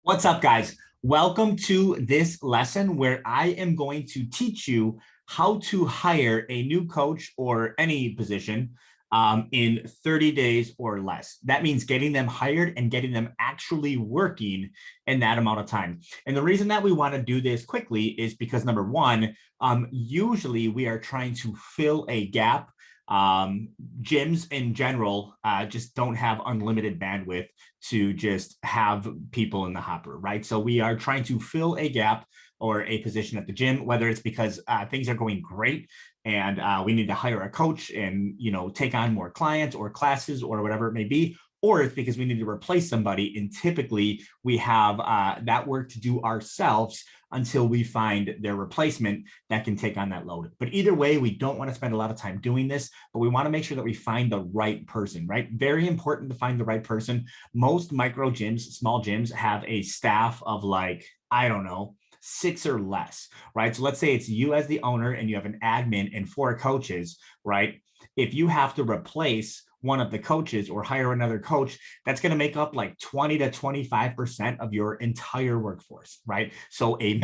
What's up, guys? Welcome to this lesson where I am going to teach you how to hire a new coach or any position in 30 days or less. That means getting them hired and getting them actually working in that amount of time. And the reason that we want to do this quickly is because number one, usually we are trying to fill a gap. Gyms in general just don't have unlimited bandwidth to just have people in the hopper, right? So we are trying to fill a gap or a position at the gym, whether it's because things are going great and we need to hire a coach and take on more clients or classes or whatever it may be, or it's because we need to replace somebody. And typically we have that work to do ourselves until we find their replacement that can take on that load. But either way, we don't want to spend a lot of time doing this, but we want to make sure that we find the right person, right? Very important to find the right person. Most micro gyms, small gyms have a staff of I don't know, 6 or less, right? So let's say it's you as the owner and you have an admin and 4 coaches, right? If you have to replace one of the coaches or hire another coach, that's going to make up 20 to 25% of your entire workforce, right? So a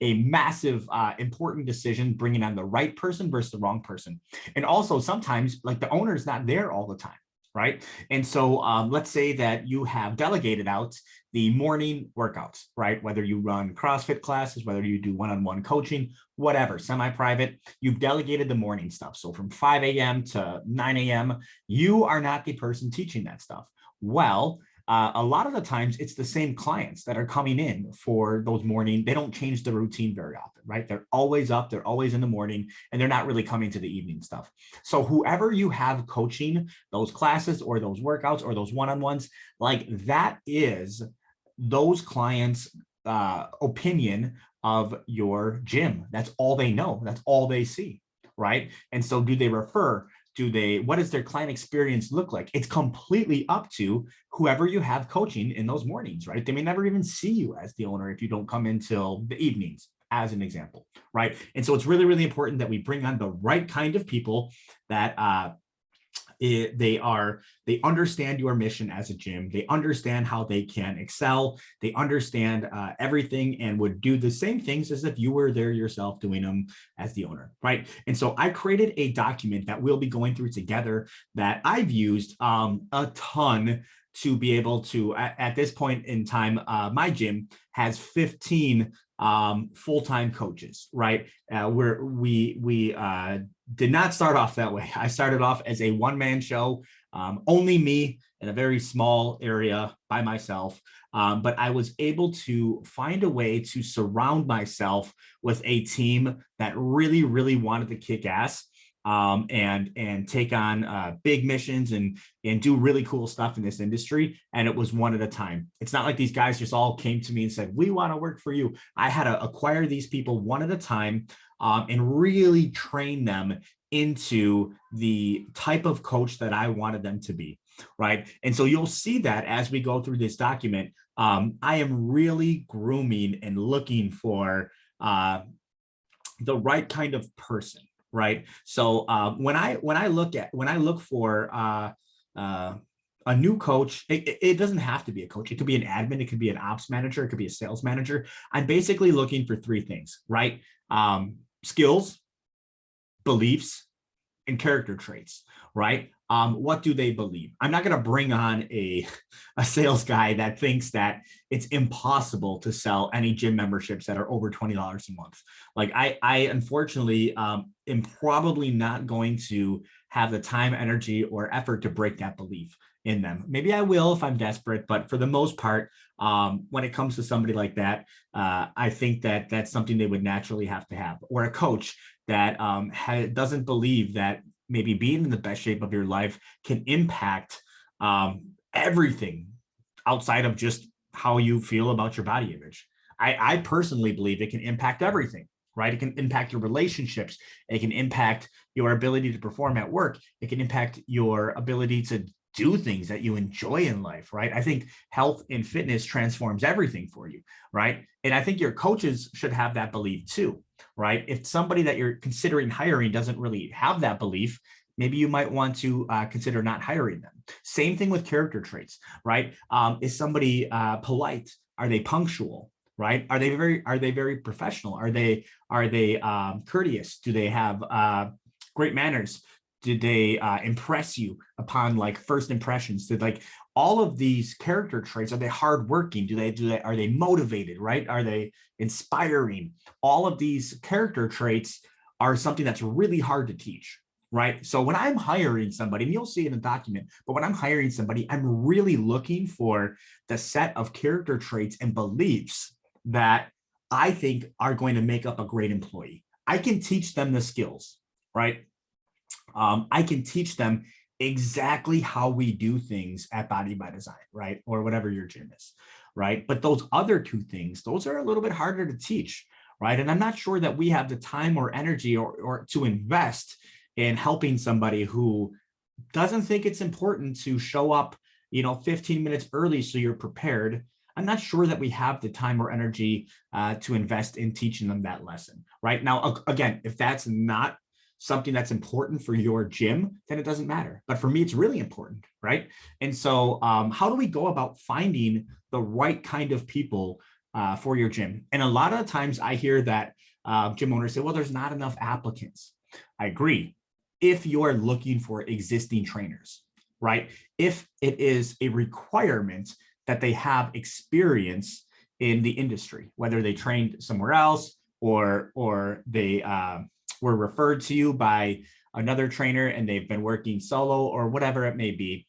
massive important decision, bringing on the right person versus the wrong person. And also sometimes the owner is not there all the time, right? And so let's say that you have delegated out the morning workouts, right? Whether you run CrossFit classes, whether you do one-on-one coaching, whatever, semi-private, you've delegated the morning stuff. So from 5 a.m. to 9 a.m., you are not the person teaching that stuff. Well, a lot of the times it's the same clients that are coming in for those morning. They don't change the routine very often, right? They're always up, they're always in the morning, and they're not really coming to the evening stuff. So whoever you have coaching those classes or those workouts or those one-on-ones, that is those clients' opinion of your gym. That's all they know. That's all they see, right? And so do they refer? What does their client experience look like? It's completely up to whoever you have coaching in those mornings, right? They may never even see you as the owner if you don't come until the evenings, as an example, right? And so it's really, really important that we bring on the right kind of people that they understand your mission as a gym. They understand how they can excel. They understand everything and would do the same things as if you were there yourself doing them as the owner, right? And so I created a document that we'll be going through together that I've used a ton to be able to, at this point in time, my gym has 15 full-time coaches, right? We did not start off that way. I started off as a one-man show, only me in a very small area by myself. But I was able to find a way to surround myself with a team that really, really wanted to kick ass and take on big missions and do really cool stuff in this industry. And it was one at a time. It's not like these guys just all came to me and said, we want to work for you. I had to acquire these people one at a time and really train them into the type of coach that I wanted them to be, right? And so you'll see that as we go through this document, I am really grooming and looking for the right kind of person, right? So when I look for a new coach, it doesn't have to be a coach. It could be an admin, it could be an ops manager, it could be a sales manager. I'm basically looking for 3 things, right? Skills, beliefs, and character traits, right? What do they believe? I'm not going to bring on a sales guy that thinks that it's impossible to sell any gym memberships that are over $20 a month. I unfortunately am probably not going to have the time, energy, or effort to break that belief in them. Maybe I will if I'm desperate, but for the most part, when it comes to somebody like that, I think that that's something they would naturally have to have, or a coach that doesn't believe that maybe being in the best shape of your life can impact everything outside of just how you feel about your body image. I personally believe it can impact everything, right? It can impact your relationships. It can impact your ability to perform at work. It can impact your ability to do things that you enjoy in life, right? I think health and fitness transforms everything for you, right? And I think your coaches should have that belief too, right? If somebody that you're considering hiring doesn't really have that belief, maybe you might want to consider not hiring them. Same thing with character traits, right? Is somebody polite? Are they punctual? Right? Are they very professional? Are they courteous? Do they have great manners? Did they impress you upon like first impressions? Did like all of these character traits, are they hardworking? Are they motivated, right? Are they inspiring? All of these character traits are something that's really hard to teach, right? So when I'm hiring somebody, and you'll see in the document, but when I'm hiring somebody, I'm really looking for the set of character traits and beliefs that I think are going to make up a great employee. I can teach them the skills, right? I can teach them exactly how we do things at Body by Design, right? Or whatever your gym is, right? But those other two things, those are a little bit harder to teach, right? And I'm not sure that we have the time or energy or to invest in helping somebody who doesn't think it's important to show up, 15 minutes early so you're prepared. I'm not sure that we have the time or energy to invest in teaching them that lesson, right? Now, again, if that's not something that's important for your gym, then it doesn't matter. But for me, it's really important, right? And so how do we go about finding the right kind of people for your gym? And a lot of the times I hear that gym owners say, well, there's not enough applicants. I agree. If you're looking for existing trainers, right? If it is a requirement that they have experience in the industry, whether they trained somewhere else or they were referred to you by another trainer and they've been working solo or whatever it may be.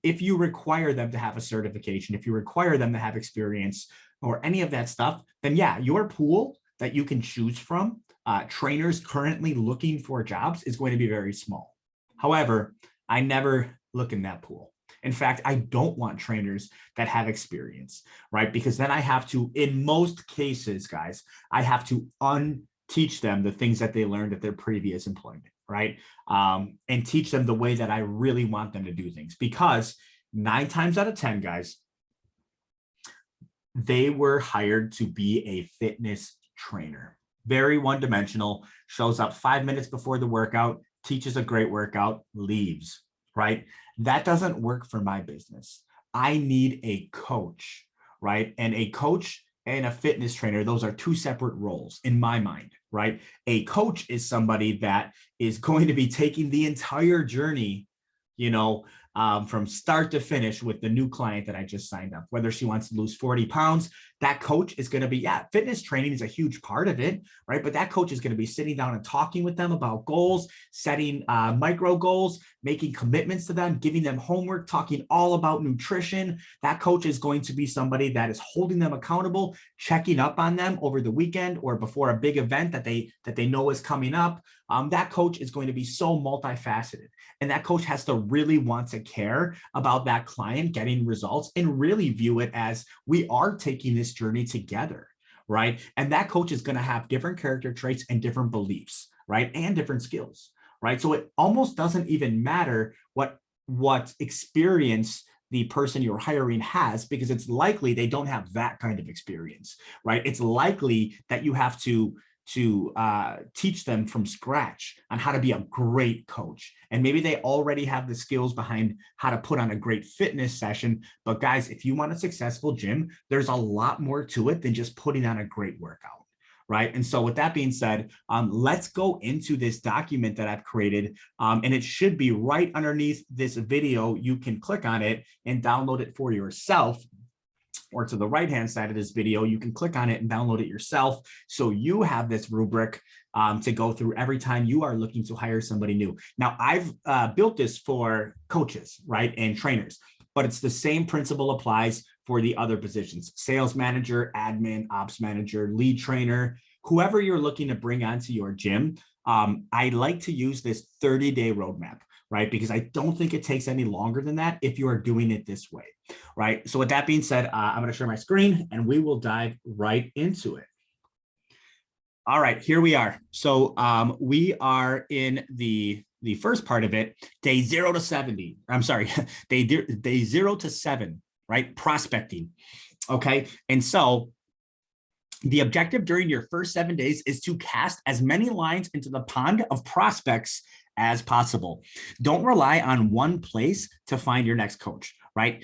If you require them to have a certification, if you require them to have experience or any of that stuff, then yeah, your pool that you can choose from, trainers currently looking for jobs, is going to be very small. However, I never look in that pool. In fact, I don't want trainers that have experience, right? Because then I have to, in most cases, guys, I have to teach them the things that they learned at their previous employment, right? And teach them the way that I really want them to do things. Because 9 times out of 10, guys, they were hired to be a fitness trainer. Very one-dimensional, shows up 5 minutes before the workout, teaches a great workout, leaves, right? That doesn't work for my business. I need a coach, right? And a coach and a fitness trainer, those are two separate roles in my mind, right? A coach is somebody that is going to be taking the entire journey, from start to finish with the new client that I just signed up. Whether she wants to lose 40 pounds, that coach is going to be, fitness training is a huge part of it, right? But that coach is going to be sitting down and talking with them about goals, setting micro goals, making commitments to them, giving them homework, talking all about nutrition. That coach is going to be somebody that is holding them accountable, checking up on them over the weekend or before a big event that they know is coming up. That coach is going to be so multifaceted. And that coach has to really want to care about that client getting results and really view it as we are taking this journey together, right? And that coach is going to have different character traits and different beliefs, right? And different skills, right? So it almost doesn't even matter what experience the person you're hiring has, because it's likely they don't have that kind of experience, right? It's likely that you have to teach them from scratch on how to be a great coach. And maybe they already have the skills behind how to put on a great fitness session. But guys, if you want a successful gym, there's a lot more to it than just putting on a great workout, right? And so with that being said, let's go into this document that I've created. And it should be right underneath this video. You can click on it and download it for yourself. Or to the right-hand side of this video, you can click on it and download it yourself. So you have this rubric to go through every time you are looking to hire somebody new. Now, I've built this for coaches, right, and trainers, but it's the same principle applies for the other positions: sales manager, admin, ops manager, lead trainer, whoever you're looking to bring onto your gym. I like to use this 30-day roadmap, right? Because I don't think it takes any longer than that if you are doing it this way, right? So with that being said, I'm going to share my screen and we will dive right into it. All right, here we are. So we are in the first part of it, day 0 to 70. I'm sorry, day 0 to 7, right? Prospecting. Okay, and so the objective during your first 7 days is to cast as many lines into the pond of prospects as possible. Don't rely on one place to find your next coach, right?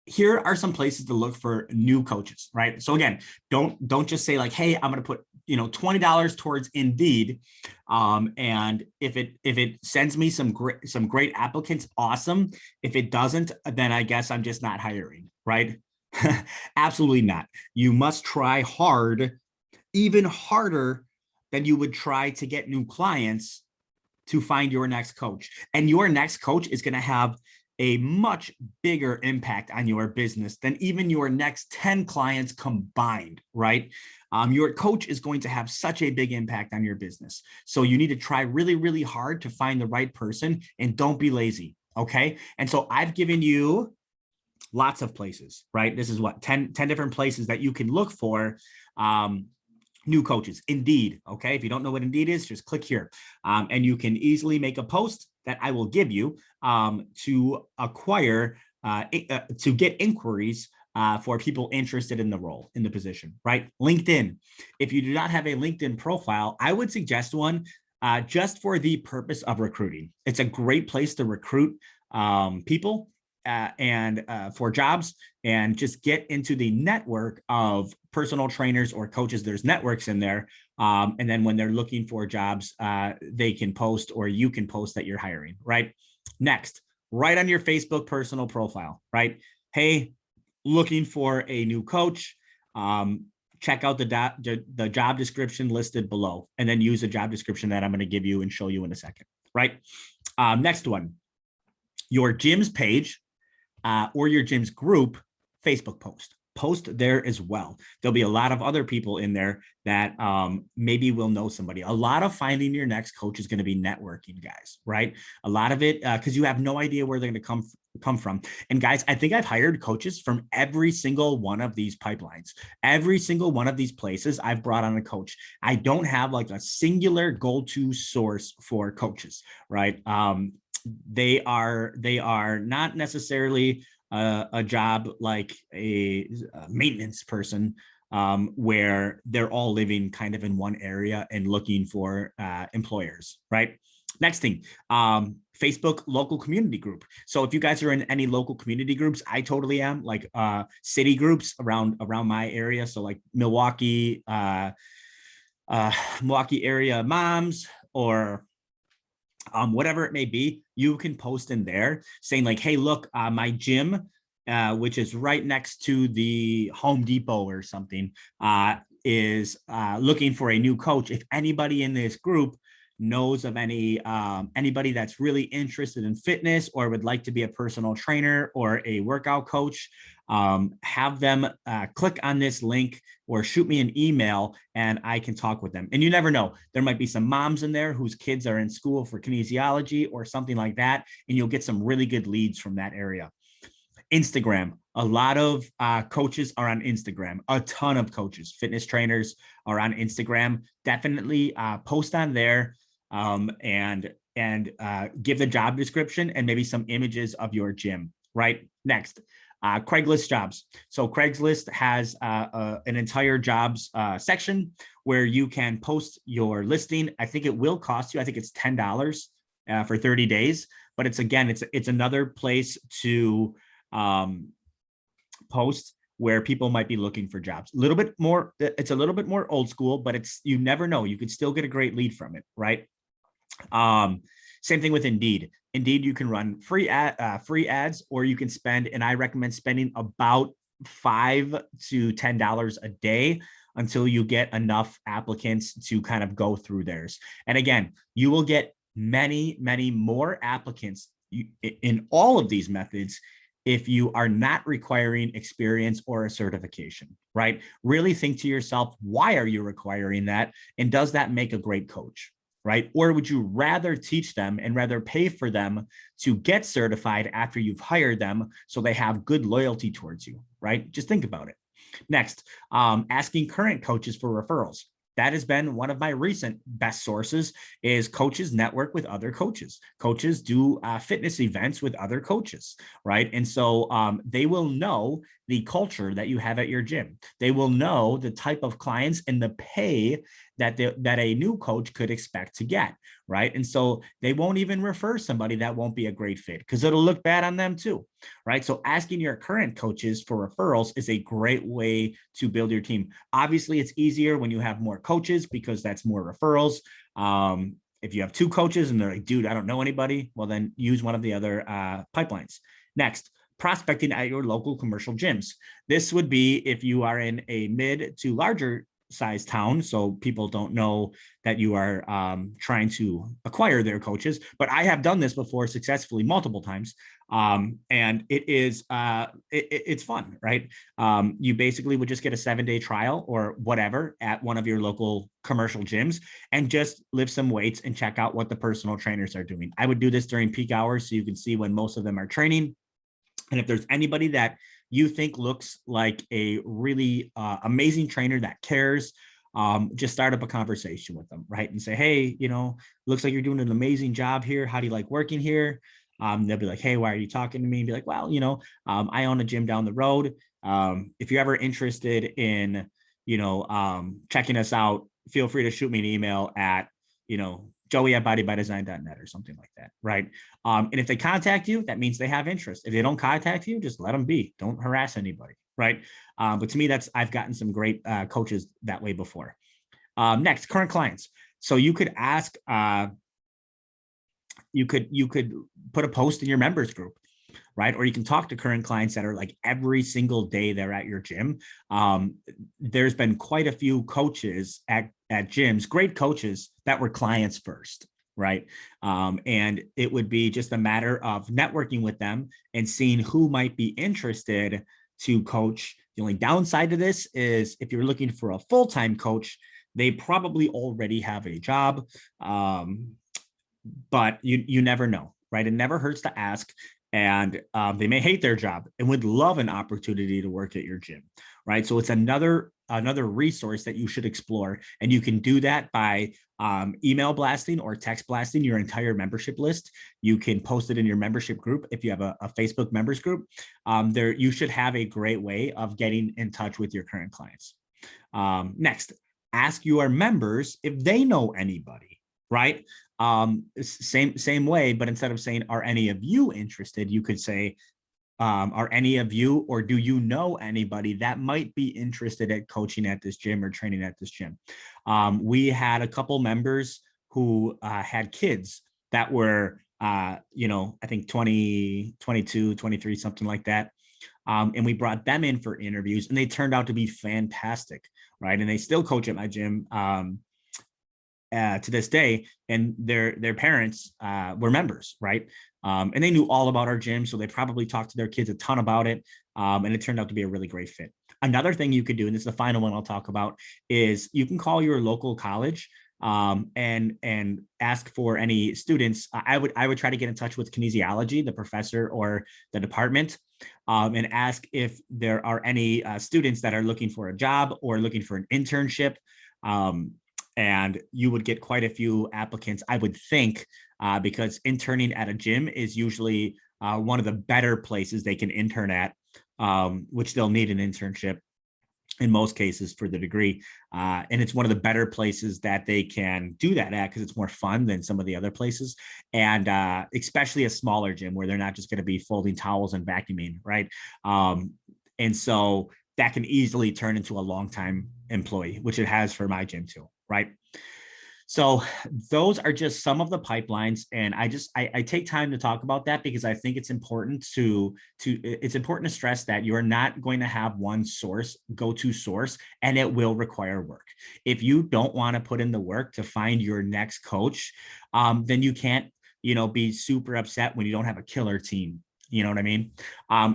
here are some places to look for new coaches, right? So again, don't just say like, hey, I'm going to put, $20 towards Indeed. And if it sends me some great applicants, awesome. If it doesn't, then I guess I'm just not hiring, right? Absolutely not. You must try hard, even harder than you would try to get new clients to find your next coach. And your next coach is going to have a much bigger impact on your business than even your next 10 clients combined, right? Your coach is going to have such a big impact on your business. So you need to try really, really hard to find the right person, and don't be lazy, okay? And so I've given you lots of places, right? This is what, 10 different places that you can look for new coaches. Indeed, okay? If you don't know what Indeed is, just click here. And you can easily make a post that I will give you to acquire, to get inquiries for people interested in the role, in the position, right? LinkedIn. If you do not have a LinkedIn profile, I would suggest one just for the purpose of recruiting. It's a great place to recruit people and for jobs, and just get into the network of personal trainers or coaches. There's networks in there. And then when they're looking for jobs, they can post, or you can post that you're hiring, right? Next, right on your Facebook personal profile, right? Hey, looking for a new coach. Check out the job description listed below, and then use the job description that I'm going to give you and show you in a second, right? Next one, your gym's page or your gym's group Facebook post there as well. There'll be a lot of other people in there that maybe will know somebody. A lot of finding your next coach is going to be networking, guys, right? A lot of it, because you have no idea where they're going to come from. And guys, I think I've hired coaches from every single one of these pipelines. Every single one of these places I've brought on a coach. I don't have like a singular go-to source for coaches, right? They are not necessarily a job like a maintenance person, where they're all living kind of in one area and looking for employers, right? Next thing, Facebook local community group. So if you guys are in any local community groups, I totally am, like city groups around my area. So like Milwaukee area moms, or whatever it may be, you can post in there saying like, hey, look, my gym, which is right next to the Home Depot or something, is looking for a new coach. If anybody in this group knows of anybody that's really interested in fitness or would like to be a personal trainer or a workout coach, have them click on this link or shoot me an email, and I can talk with them. And you never know, there might be some moms in there whose kids are in school for kinesiology or something like that, and you'll get some really good leads from that area. Instagram. A lot of coaches are on Instagram. A ton of coaches, fitness trainers are on Instagram. Definitely post on there, and give the job description and maybe some images of your gym, right? Next, Craigslist jobs. So Craigslist has an entire jobs section where you can post your listing. I think it will cost you, I think it's $10 for 30 days, but it's another place to post where people might be looking for jobs. It's a little bit more old school, but you never know. You could still get a great lead from it, right? Same thing with Indeed. Indeed, you can run free ads, or you can spend, and I recommend spending about $5 to $10 a day until you get enough applicants to kind of go through theirs. And again, you will get many, many more applicants in all of these methods if you are not requiring experience or a certification, right? Really think to yourself, why are you requiring that? And does that make a great coach, right? Or would you rather teach them and rather pay for them to get certified after you've hired them so they have good loyalty towards you, right? Just think about it. Next, asking current coaches for referrals. That has been one of my recent best sources, is coaches network with other coaches. Coaches do fitness events with other coaches, right? And so they will know the culture that you have at your gym. They will know the type of clients and the pay that a new coach could expect to get, right? And so they won't even refer somebody that won't be a great fit because it'll look bad on them too, right? So asking your current coaches for referrals is a great way to build your team. Obviously, it's easier when you have more coaches because that's more referrals. If you have two coaches and they're like, dude, I don't know anybody, well, then use one of the other pipelines. Next, prospecting at your local commercial gyms. This would be if you are in a mid to larger size town, so people don't know that you are trying to acquire their coaches. But I have done this before successfully multiple times, and it is it's fun, right? You basically would just get a 7-day trial or whatever at one of your local commercial gyms and just lift some weights and check out what the personal trainers are doing. I would do this during peak hours so you can see when most of them are training. And if there's anybody that you think looks like a really amazing trainer that cares, just start up a conversation with them, right? And say, hey, looks like you're doing an amazing job here. How do you like working here? They'll be like, hey, why are you talking to me? And be like, well, I own a gym down the road. If you're ever interested in, checking us out, feel free to shoot me an email at, joey@bodybydesign.net or something like that, right? And if they contact you, that means they have interest. If they don't contact you, just let them be. Don't harass anybody, right? But to me, I've gotten some great coaches that way before. Next, current clients. So you could ask, you could put a post in your members group, right? Or you can talk to current clients that are like every single day they're at your gym. There's been quite a few coaches at gyms, great coaches that were clients first, right? And it would be just a matter of networking with them and seeing who might be interested to coach. The only downside to this is if you're looking for a full-time coach, they probably already have a job, but you never know, right? It never hurts to ask. And they may hate their job and would love an opportunity to work at your gym, right? So it's another resource that you should explore. And you can do that by email blasting or text blasting your entire membership list. You can post it in your membership group. If you have a Facebook members group, you should have a great way of getting in touch with your current clients. Next, ask your members if they know anybody, right? Same way, but instead of saying, are any of you interested, you could say, are any of you, or do you know anybody that might be interested at coaching at this gym or training at this gym? We had a couple members who had kids that were, I think 20, 22, 23, something like that. And we brought them in for interviews and they turned out to be fantastic, right? And they still coach at my gym to this day, and their parents were members, right? And they knew all about our gym, so they probably talked to their kids a ton about it, and it turned out to be a really great fit. Another thing you could do, and this is the final one I'll talk about, is you can call your local college and ask for any students. I would try to get in touch with kinesiology, the professor or the department, and ask if there are any students that are looking for a job or looking for an internship. And you would get quite a few applicants, I would think, because interning at a gym is usually one of the better places they can intern at, which they'll need an internship in most cases for the degree. And it's one of the better places that they can do that at because it's more fun than some of the other places. And especially a smaller gym where they're not just going to be folding towels and vacuuming, right? And so that can easily turn into a long-time employee, which it has for my gym too, right? So those are just some of the pipelines. And I take time to talk about that because I think it's important to stress that you're not going to have one go-to source, and it will require work. If you don't want to put in the work to find your next coach, then you can't, be super upset when you don't have a killer team. You know what I mean?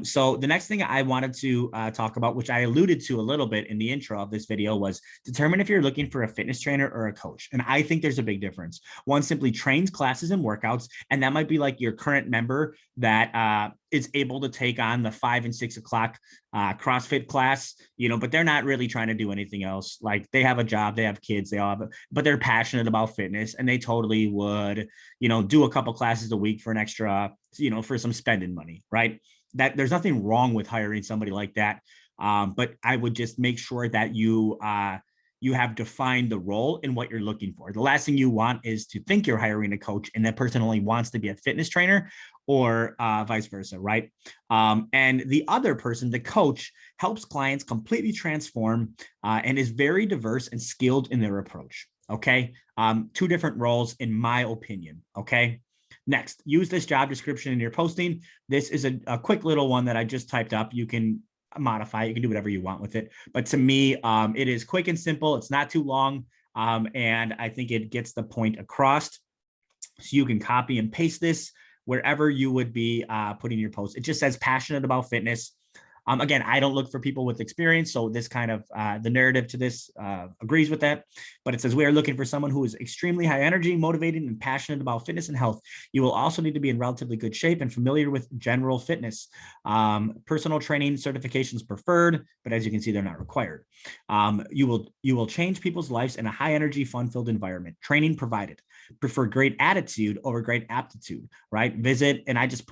So the next thing I wanted to talk about, which I alluded to a little bit in the intro of this video, was determine if you're looking for a fitness trainer or a coach. And I think there's a big difference. One simply trains classes and workouts, and that might be like your current member that is able to take on the 5 and 6 o'clock CrossFit class, but they're not really trying to do anything else. Like they have a job, they have kids, but they're passionate about fitness, and they totally would, do a couple classes a week for an extra, for some spending money, right? that there's nothing wrong with hiring somebody like that. But I would just make sure that you have defined the role and what you're looking for. The last thing you want is to think you're hiring a coach and that person only wants to be a fitness trainer, or vice versa, right? And the other person, the coach, helps clients completely transform and is very diverse and skilled in their approach. Okay. Two different roles, in my opinion. Okay. Next, use this job description in your posting. This is a quick little one that I just typed up. You can modify, you can do whatever you want with it. But to me, it is quick and simple. It's not too long. And I think it gets the point across. So you can copy and paste this wherever you would be putting your post. It just says passionate about fitness. Again, I don't look for people with experience, so this kind of the narrative to this agrees with that. But it says we are looking for someone who is extremely high energy, motivated, and passionate about fitness and health. You will also need to be in relatively good shape and familiar with general fitness. Personal training certifications preferred, but as you can see, they're not required. You will change people's lives in a high energy, fun-filled environment. Training provided. Prefer great attitude over great aptitude, right? Visit, and I just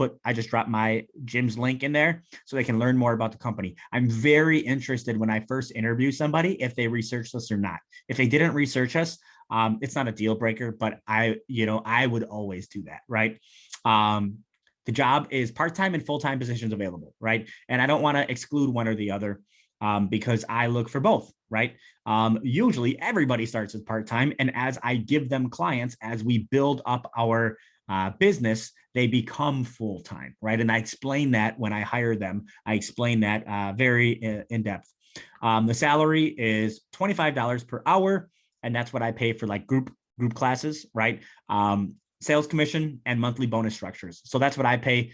dropped my gym's link in there so they can learn more about the company. I'm very interested when I first interview somebody if they researched us or not. If they didn't research us, it's not a deal breaker, but I would always do that, right? The job is part-time and full-time positions available, right? And I don't want to exclude one or the other because I look for both, right? Usually everybody starts as part-time, and as I give them clients, as we build up our business, they become full-time, right? And I explain that when I hire them. I explain that very in depth. The salary is $25 per hour, and that's what I pay for like group classes, right? Sales commission and monthly bonus structures. So that's what I pay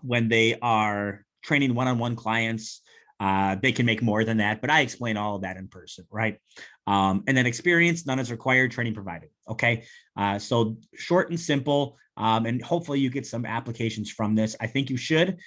when they are training one-on-one clients. They can make more than that, but I explain all of that in person, right? And then experience, none is required, training provided. Okay. So short and simple. And hopefully you get some applications from this. I think you should,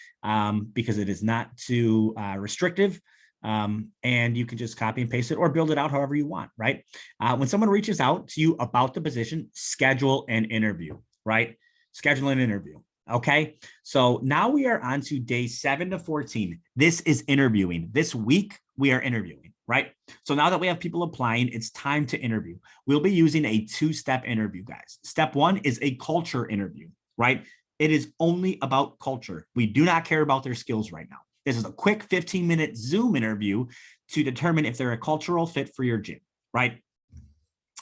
because it is not too restrictive. And you can just copy and paste it or build it out however you want, right? When someone reaches out to you about the position, schedule an interview, right? Schedule an interview. Okay, so now we are on to day 7 to 14. This is interviewing. This week, we are interviewing, right? So now that we have people applying, it's time to interview. We'll be using a 2-step interview, guys. Step 1 is a culture interview, right? It is only about culture. We do not care about their skills right now. This is a quick 15-minute Zoom interview to determine if they're a cultural fit for your gym, right?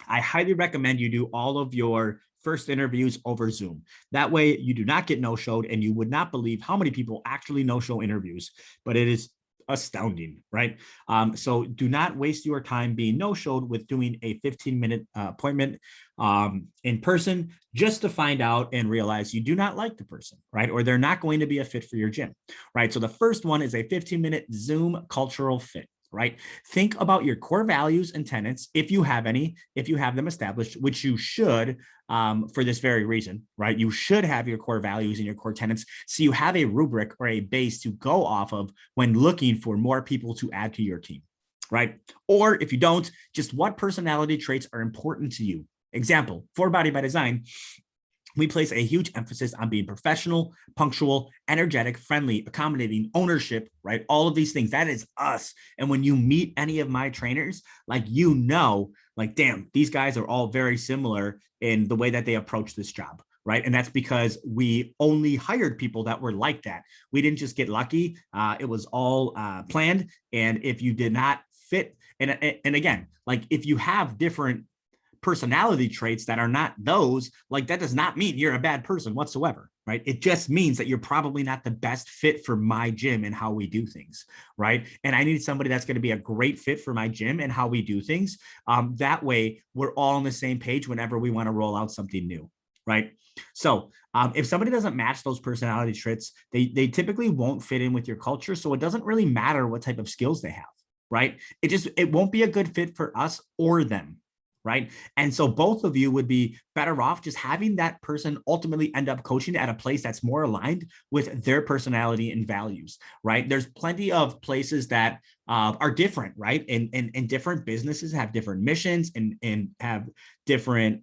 I highly recommend you do all of your first interviews over Zoom. That way you do not get no-showed, and you would not believe how many people actually no-show interviews, but it is astounding, right? So do not waste your time being no-showed with doing a 15-minute appointment in person just to find out and realize you do not like the person, right? Or they're not going to be a fit for your gym, right? So the first one is a 15-minute Zoom cultural fit. Right? Think about your core values and tenets, if you have any, if you have them established, which you should for this very reason, right? You should have your core values and your core tenets, so you have a rubric or a base to go off of when looking for more people to add to your team, right? Or if you don't, just what personality traits are important to you. Example, for Body by Design, we place a huge emphasis on being professional, punctual, energetic, friendly, accommodating, ownership, right? All of these things, that is us. And when you meet any of my trainers, like, like, damn, these guys are all very similar in the way that they approach this job, right? And that's because we only hired people that were like that. We didn't just get lucky. It was all planned. And if you did not fit, and again, like, if you have different personality traits that are not those, like, that does not mean you're a bad person whatsoever, right? It just means that you're probably not the best fit for my gym and how we do things, right? And I need somebody that's going to be a great fit for my gym and how we do things. That way we're all on the same page whenever we want to roll out something new, right? So if somebody doesn't match those personality traits, they typically won't fit in with your culture. So it doesn't really matter what type of skills they have, right? It won't be a good fit for us or them, right? And so both of you would be better off just having that person ultimately end up coaching at a place that's more aligned with their personality and values, right? There's plenty of places that are different, right? And different businesses have different missions and have different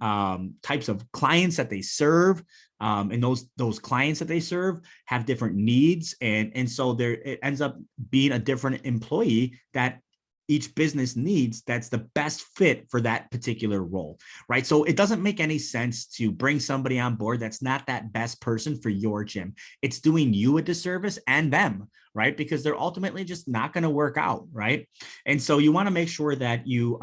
types of clients that they serve. And those clients that they serve have different needs. And so it ends up being a different employee that each business needs that's the best fit for that particular role, right? So it doesn't make any sense to bring somebody on board that's not that best person for your gym. It's doing you a disservice and them, right? Because they're ultimately just not going to work out, right? And so you want to make sure that you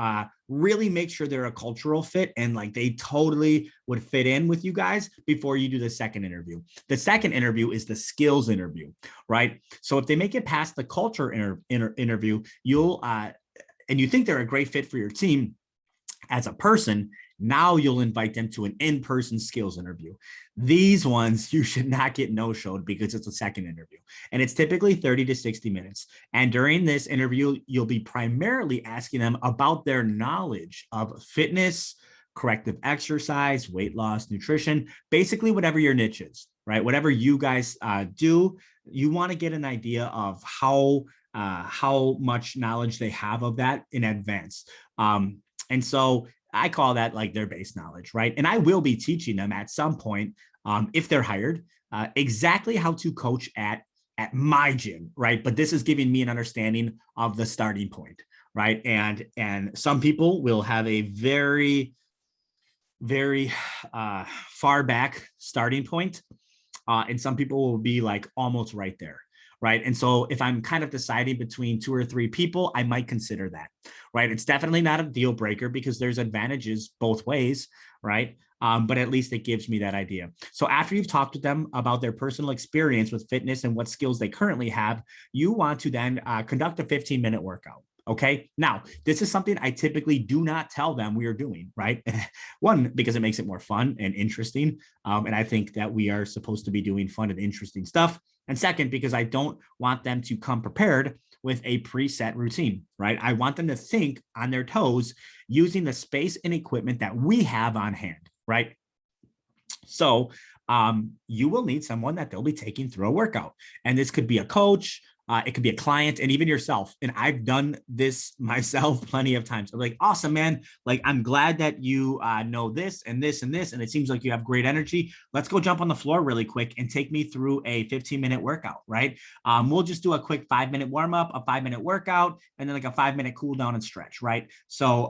really make sure they're a cultural fit and like they totally would fit in with you guys before you do the second interview. The second interview is the skills interview, right? So if they make it past the culture interview, you'll and you think they're a great fit for your team as a person, now you'll invite them to an in-person skills interview. These ones you should not get no-showed because it's a second interview. And it's typically 30 to 60 minutes. And during this interview, you'll be primarily asking them about their knowledge of fitness, corrective exercise, weight loss, nutrition, basically whatever your niche is, right? Whatever you guys do, you want to get an idea of how much knowledge they have of that in advance. And so I call that like their base knowledge, right? And I will be teaching them at some point, if they're hired, exactly how to coach at my gym, right? But this is giving me an understanding of the starting point, right? And some people will have a very far back starting point, and some people will be like almost right there. Right. And so if I'm kind of deciding between 2 or 3 people, I might consider that. Right. It's definitely not a deal breaker because there's advantages both ways. Right. But at least it gives me that idea. So after you've talked to them about their personal experience with fitness and what skills they currently have, you want to then conduct a 15-minute workout. Okay. Now, this is something I typically do not tell them we are doing, right? One, because it makes it more fun and interesting. And I think that we are supposed to be doing fun and interesting stuff. And second, because I don't want them to come prepared with a preset routine, right? I want them to think on their toes using the space and equipment that we have on hand, right? So you will need someone that they'll be taking through a workout. And this could be a coach, it could be a client, and even yourself. And I've done this myself plenty of times. I'm like, awesome, man. Like, I'm glad that you know this and this and this, and it seems like you have great energy. Let's go jump on the floor really quick and take me through a 15-minute workout, right? We'll just do a quick 5-minute warm up, a 5-minute workout, and then like a 5-minute cool down and stretch, right? So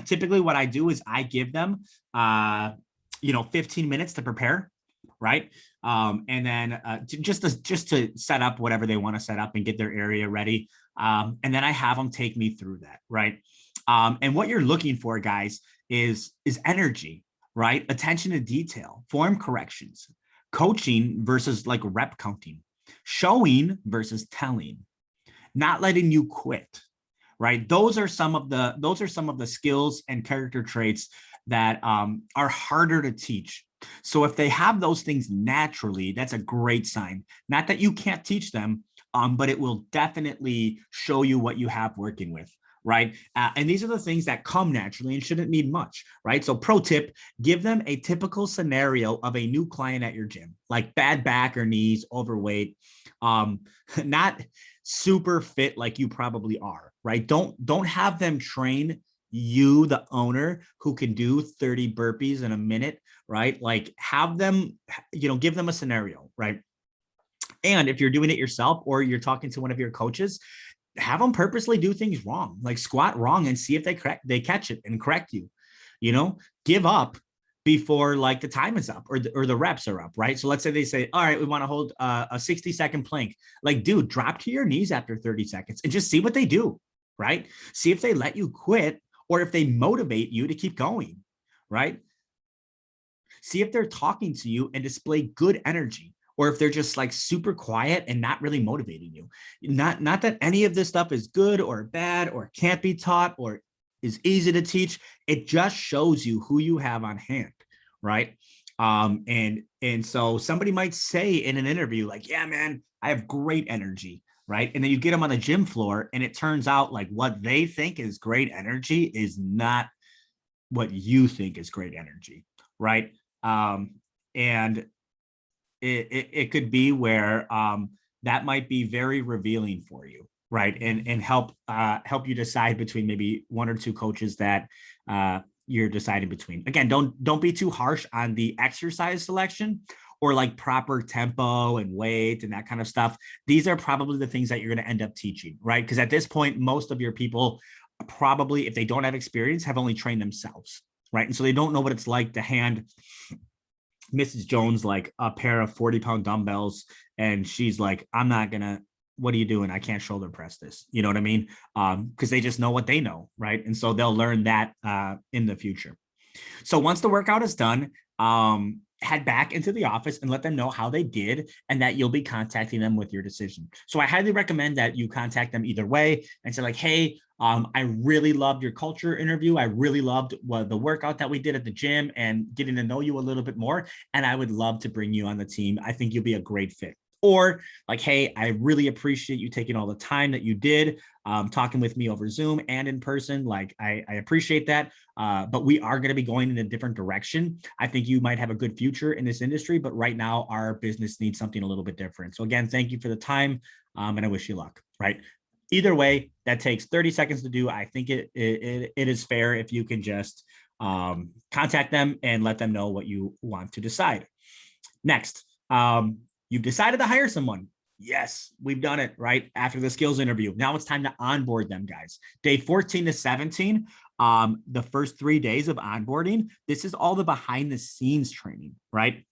typically what I do is I give them 15 minutes to prepare, right? And then just to set up whatever they want to set up and get their area ready. And then I have them take me through that, right? And what you're looking for, guys, is energy, right? Attention to detail, form corrections, coaching versus like rep counting, showing versus telling, not letting you quit, right? Those are some of the skills and character traits that are harder to teach. So if they have those things naturally, that's a great sign. Not that you can't teach them, but it will definitely show you what you have working with, right? And these are the things that come naturally and shouldn't need much, right? So pro tip, give them a typical scenario of a new client at your gym, like bad back or knees, overweight, not super fit like you probably are, right? Don't have them train you, the owner, who can do 30 burpees in a minute, right? Like have them, give them a scenario, right? And if you're doing it yourself or you're talking to one of your coaches, have them purposely do things wrong, like squat wrong and see if they catch it and correct you, give up before like the time is up or the reps are up, right? So let's say they say, all right, we want to hold a 60-second plank. Like, dude, drop to your knees after 30 seconds and just see what they do, right? See if they let you quit or if they motivate you to keep going, right? See if they're talking to you and display good energy, or if they're just like super quiet and not really motivating you. Not that any of this stuff is good or bad or can't be taught or is easy to teach. It just shows you who you have on hand, right? And so somebody might say in an interview, like, yeah, man, I have great energy, right? And then you get them on the gym floor and it turns out like what they think is great energy is not what you think is great energy, right? And it could be where that might be very revealing for you, right? And help you decide between maybe 1 or 2 coaches that you're deciding between. Again, don't be too harsh on the exercise selection or like proper tempo and weight and that kind of stuff. These are probably the things that you're going to end up teaching, right? Because at this point, most of your people probably, if they don't have experience, have only trained themselves, right? And so they don't know what it's like to hand Mrs. Jones like a pair of 40-pound dumbbells, and she's like, I'm not gonna, what are you doing? I can't shoulder press this. You know what I mean? Because they just know what they know, right? And so they'll learn that in the future. So once the workout is done, head back into the office and let them know how they did and that you'll be contacting them with your decision. So I highly recommend that you contact them either way and say like, hey, I really loved your culture interview. I really loved the workout that we did at the gym and getting to know you a little bit more. And I would love to bring you on the team. I think you'll be a great fit. Or like, hey, I really appreciate you taking all the time that you did talking with me over Zoom and in person. Like, I appreciate that. But we are going to be going in a different direction. I think you might have a good future in this industry, but right now our business needs something a little bit different. So again, thank you for the time and I wish you luck, right? Either way, that takes 30 seconds to do. I think it is fair if you can just contact them and let them know what you want to decide. Next, you've decided to hire someone. Yes, we've done it, right? After the skills interview. Now it's time to onboard them, guys. Day 14 to 17, the first 3 days of onboarding, this is all the behind the scenes training, right?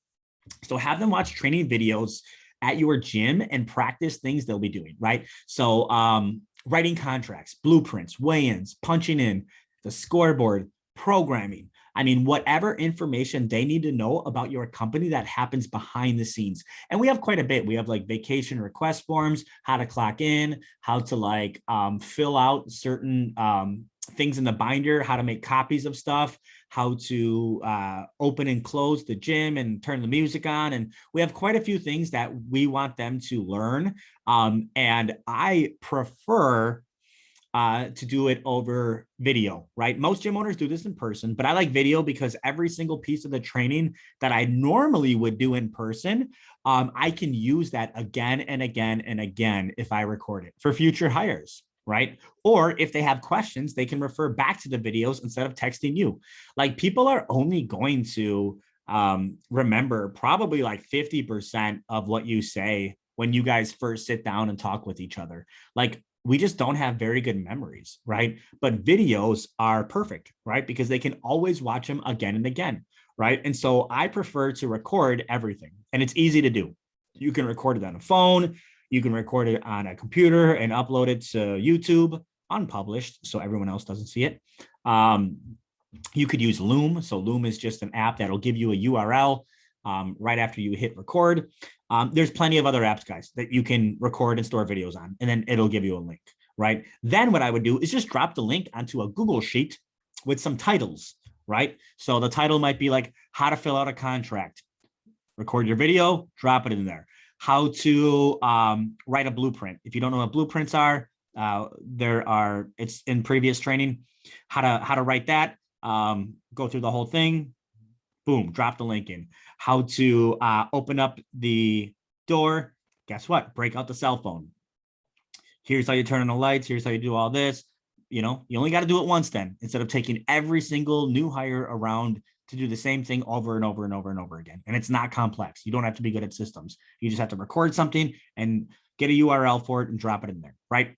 So have them watch training videos at your gym and practice things they'll be doing, right? So writing contracts, blueprints, weigh-ins, punching in, the scoreboard, programming. I mean, whatever information they need to know about your company that happens behind the scenes. And we have quite a bit. We have like vacation request forms, how to clock in, how to like fill out certain things in the binder, how to make copies of stuff, how to open and close the gym and turn the music on. And we have quite a few things that we want them to learn. And I prefer to do it over video, right? Most gym owners do this in person, but I like video because every single piece of the training that I normally would do in person, I can use that again and again and again if I record it for future hires, right? Or if they have questions, they can refer back to the videos instead of texting you. Like people are only going to remember probably like 50% of what you say when you guys first sit down and talk with each other. Like we just don't have very good memories, right? But videos are perfect, right? Because they can always watch them again and again, right? And so I prefer to record everything, and it's easy to do. You can record it on a phone, you can record it on a computer and upload it to YouTube unpublished so everyone else doesn't see it. You could use Loom. So Loom is just an app that'll give you a URL right after you hit record. There's plenty of other apps, guys, that you can record and store videos on, and then it'll give you a link, right? Then what I would do is just drop the link onto a Google Sheet with some titles, right? So the title might be like how to fill out a contract, record your video, drop it in there. How to write a blueprint. If you don't know what blueprints are, it's in previous training, how to write that, go through the whole thing, boom, drop the link in. How to open up the door. Guess what? Break out the cell phone. Here's how you turn on the lights. Here's how you do all this. You know, you only got to do it once then, instead of taking every single new hire around to do the same thing over and over and over and over again. And it's not complex. You don't have to be good at systems. You just have to record something and get a URL for it and drop it in there, right?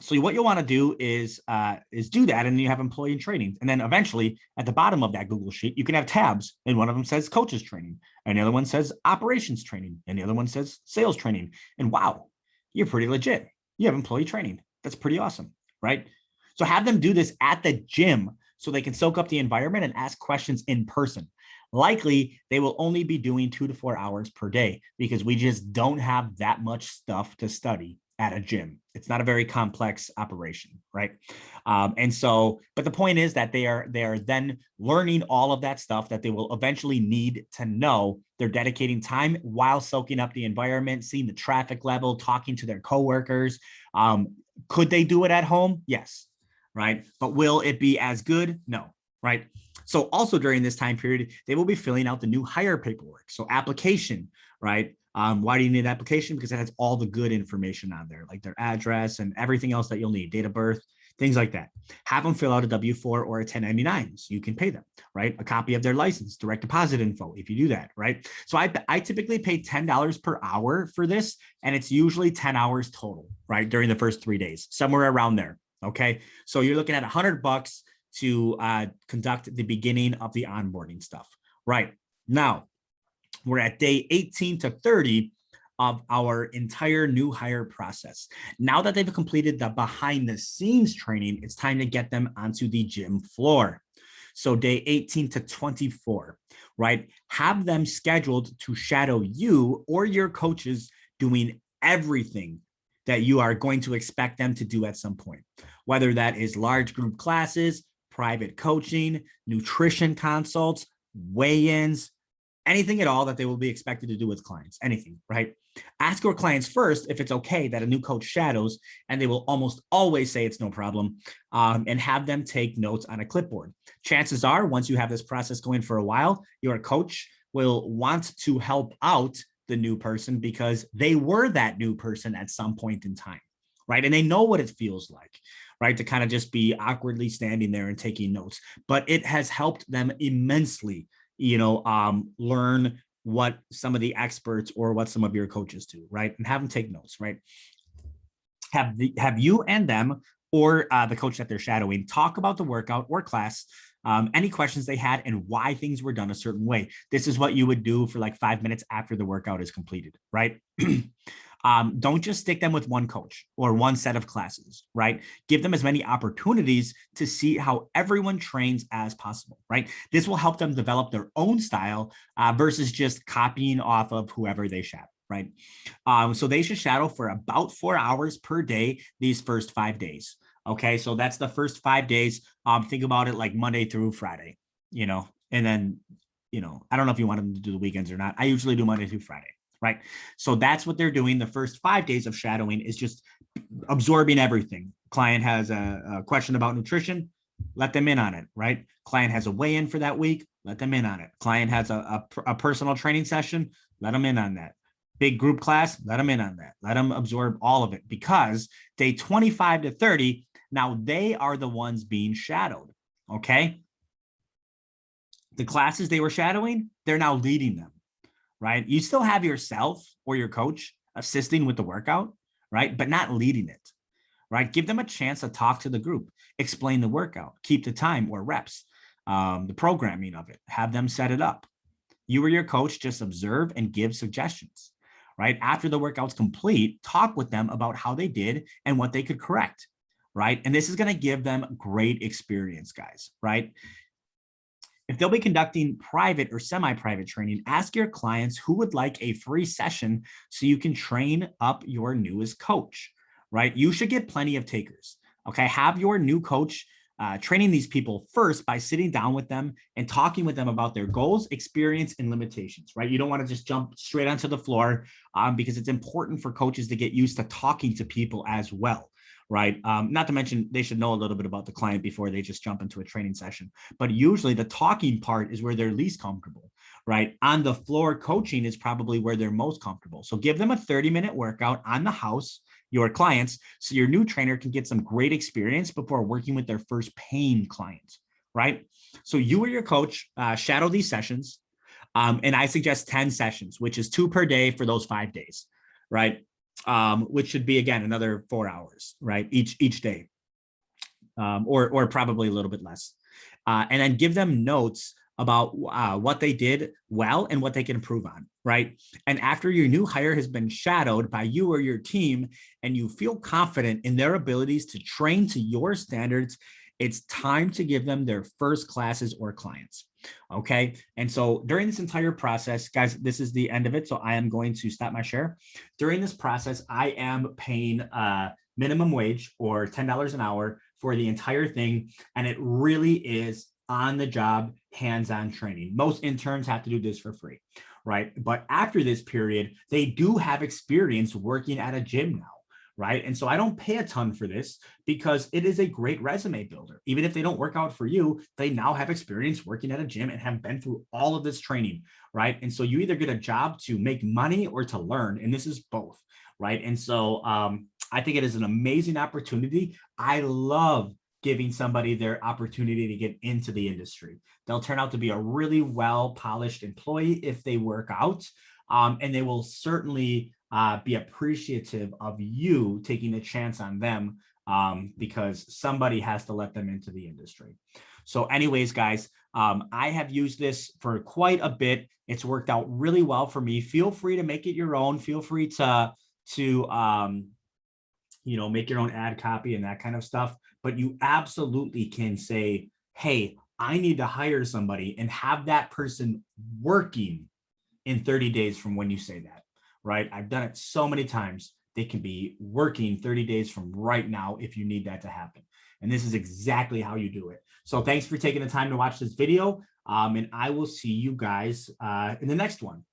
So what you'll want to do is do that, and then you have employee training. And then eventually at the bottom of that Google Sheet, you can have tabs, and one of them says coaches training, and the other one says operations training, and the other one says sales training. And wow, you're pretty legit. You have employee training. That's pretty awesome, right? So have them do this at the gym so they can soak up the environment and ask questions in person. Likely, they will only be doing 2 to 4 hours per day because we just don't have that much stuff to study at a gym. It's not a very complex operation, right? And so, but the point is that they are then learning all of that stuff that they will eventually need to know. They're dedicating time while soaking up the environment, seeing the traffic level, talking to their coworkers. Could they do it at home? Yes, right? But will it be as good? No, right? So also during this time period, they will be filling out the new hire paperwork. So application, right? Why do you need an application? Because it has all the good information on there, like their address and everything else that you'll need, date of birth. things like that. Have them fill out a W-4 or a 1099 so you can pay them, right? A copy of their license, direct deposit info if you do that, right? So I typically pay $10 per hour for this, and it's usually 10 hours total, right? During the first 3 days, somewhere around there, okay? So you're looking at $100 to conduct the beginning of the onboarding stuff, right? Now, we're at day 18 to 30 of our entire new hire process. Now that they've completed the behind the scenes training, it's time to get them onto the gym floor. So day 18 to 24, right? Have them scheduled to shadow you or your coaches doing everything that you are going to expect them to do at some point, whether that is large group classes, private coaching, nutrition consults, weigh-ins, anything at all that they will be expected to do with clients, anything, right? Ask your clients first if it's okay that a new coach shadows, and they will almost always say it's no problem, and have them take notes on a clipboard. Chances are, once you have this process going for a while, your coach will want to help out the new person because they were that new person at some point in time, right? And they know what it feels like, right? To kind of just be awkwardly standing there and taking notes, but it has helped them immensely, learn what some of the experts or what some of your coaches do, right? And have them take notes, right? Have you and them or the coach that they're shadowing talk about the workout or class, any questions they had and why things were done a certain way. This is what you would do for like 5 minutes after the workout is completed, right? Don't just stick them with one coach or one set of classes, right? Give them as many opportunities to see how everyone trains as possible, right? This will help them develop their own style versus just copying off of whoever they shadow, right? So they should shadow for about 4 hours per day these first 5 days. Okay, so that's the first 5 days. Think about it like Monday through Friday, and then, I don't know if you want them to do the weekends or not. I usually do Monday through Friday. Right. So that's what they're doing. The first 5 days of shadowing is just absorbing everything. Client has a question about nutrition, let them in on it. Right. Client has a weigh-in for that week, let them in on it. Client has a personal training session, let them in on that. Big group class, let them in on that. Let them absorb all of it, because day 25 to 30, now they are the ones being shadowed. Okay. The classes they were shadowing, they're now leading them. Right? You still have yourself or your coach assisting with the workout, right? But not leading it, right? Give them a chance to talk to the group, explain the workout, keep the time or reps, the programming of it, have them set it up. You or your coach just observe and give suggestions, right? After the workout's complete, talk with them about how they did and what they could correct, right? And this is going to give them great experience, guys, right? If they'll be conducting private or semi-private training, ask your clients who would like a free session so you can train up your newest coach, right? You should get plenty of takers, okay? Have your new coach training these people first by sitting down with them and talking with them about their goals, experience, and limitations, right? You don't want to just jump straight onto the floor because it's important for coaches to get used to talking to people as well. Right. Not to mention they should know a little bit about the client before they just jump into a training session. But usually the talking part is where they're least comfortable, right? On the floor coaching is probably where they're most comfortable. So give them a 30-minute workout on the house, your clients, so your new trainer can get some great experience before working with their first paying client, right? So you or your coach shadow these sessions. And I suggest 10 sessions, which is 2 per day for those 5 days, right? Which should be, again, another 4 hours, right? Each day, or probably a little bit less. And then give them notes about what they did well and what they can improve on, right? And after your new hire has been shadowed by you or your team, and you feel confident in their abilities to train to your standards, it's time to give them their first classes or clients. Okay. And so during this entire process, guys, this is the end of it. So I am going to stop my share. During this process, I am paying minimum wage or $10 an hour for the entire thing. And it really is on the job, hands-on training. Most interns have to do this for free, right? But after this period, they do have experience working at a gym now. Right. And so I don't pay a ton for this because it is a great resume builder. Even if they don't work out for you, they now have experience working at a gym and have been through all of this training. Right. And so you either get a job to make money or to learn. And this is both. Right. And so I think it is an amazing opportunity. I love giving somebody their opportunity to get into the industry. They'll turn out to be a really well-polished employee if they work out, and they will certainly be appreciative of you taking a chance on them, because somebody has to let them into the industry. So anyways, guys, I have used this for quite a bit. It's worked out really well for me. Feel free to make it your own. Feel free to make your own ad copy and that kind of stuff. But you absolutely can say, hey, I need to hire somebody, and have that person working in 30 days from when you say that, right? I've done it so many times. They can be working 30 days from right now if you need that to happen. And this is exactly how you do it. So thanks for taking the time to watch this video. And I will see you guys in the next one.